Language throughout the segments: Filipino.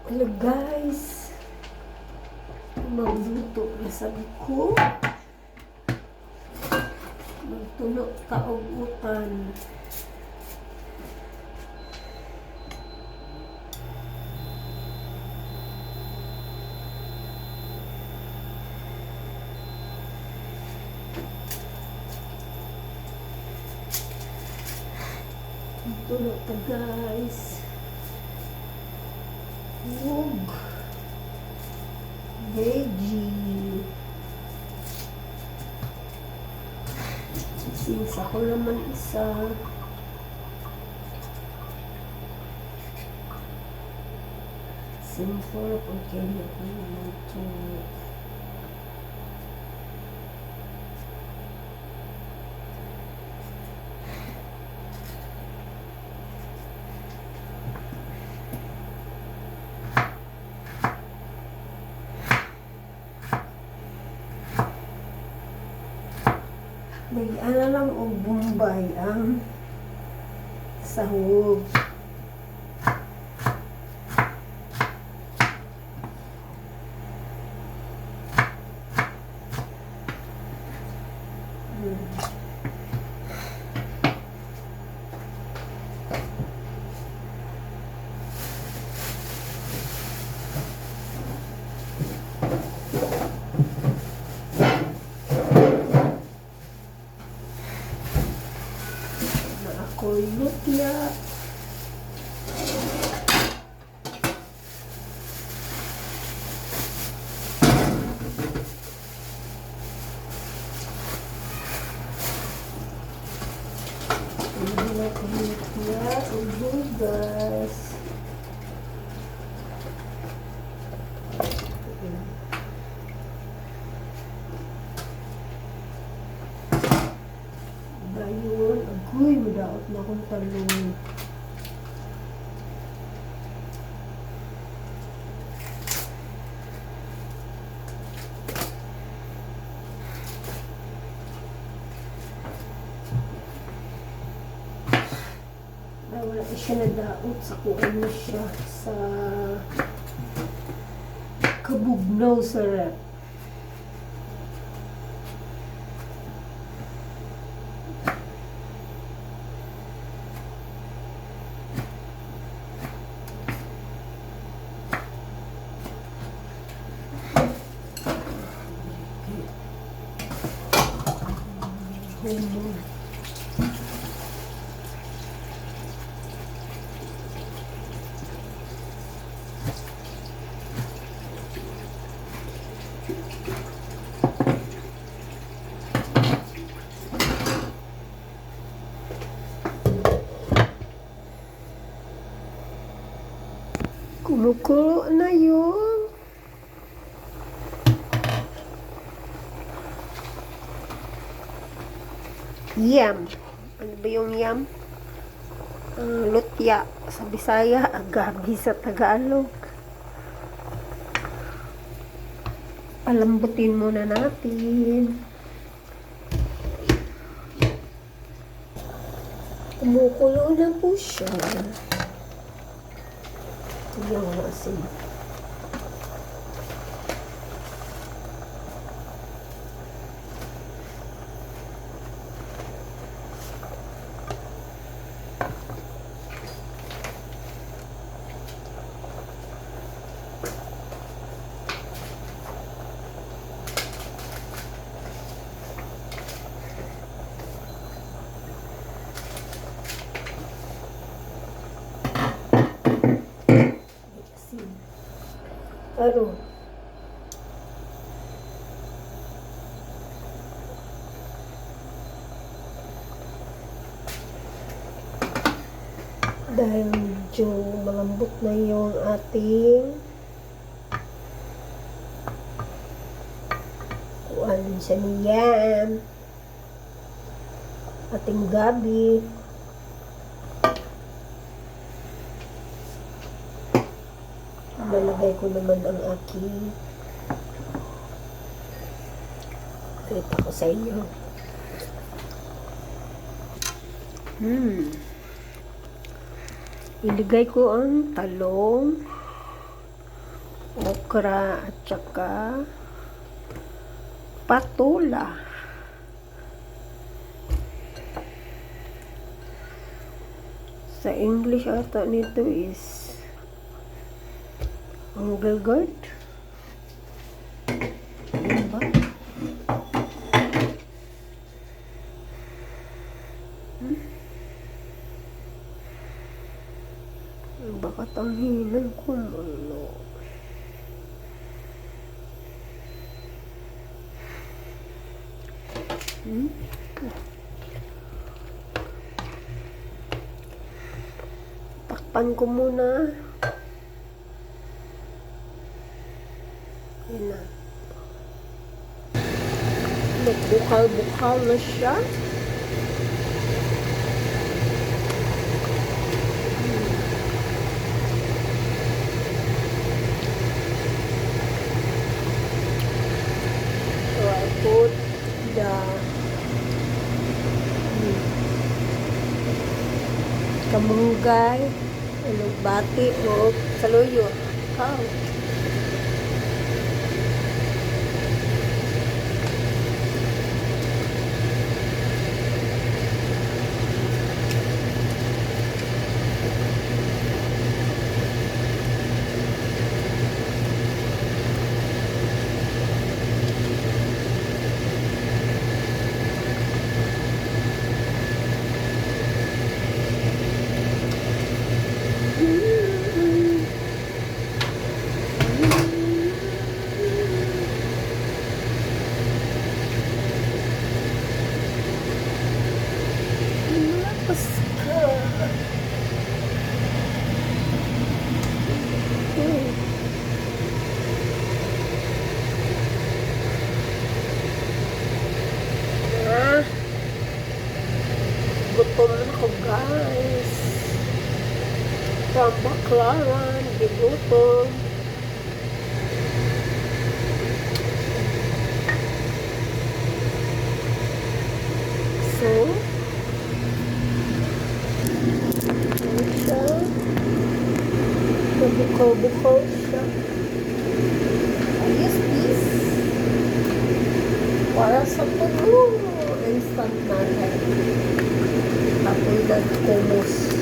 Hello guys, magluto na sabi ko. Magtulo ka og utan. Magtulo ka guys. Ug veggie. Since ako naman isa. Simple kung kaya ko naman ito. May ano lang o Bombay ang sahog. Ako'y lutya. Hindi ako lutya o bugas. Dayon, agoy, madaot na akong talong. Wala siya nadaot sa kuan na siya sa kabugnaw sa rep. Kumukulo na yun. Yam. Ano ba yung yam? Lutya sa Bisaya, agabi sa Tagalog. Palambutin muna natin. Kumukulo na po siya. Yung asin. Aron. Dahil medyo malambot na yung ating kuan sa niyam, ating gabi. Nalagay ko naman ang aking kita ko sa inyo. Iligay ko ang talong. okra at saka patula. Sa English ata nito is Angle gourd. Diba? Baka tanghinan ko malo. Takpan ko muna. Yan na. Nagbukal-bukal na siya. So I put the kamunggay, alugbati o saluyo. Gutom na ako, guys. From Baclaran, gigutom. So, ayan siya. Nabukal-bukal siya. I use this para sa puno. Instant na like katulad hummus.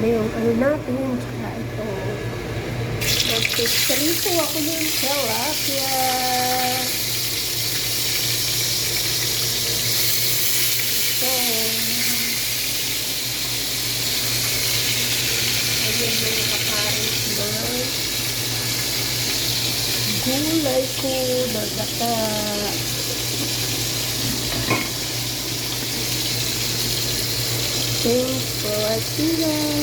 Yung ano natin, tsaka ito. Magpiprito ako ng tilapia. Ito. Ayan mga kaparis na gulay ko na gata. Thanks for watching.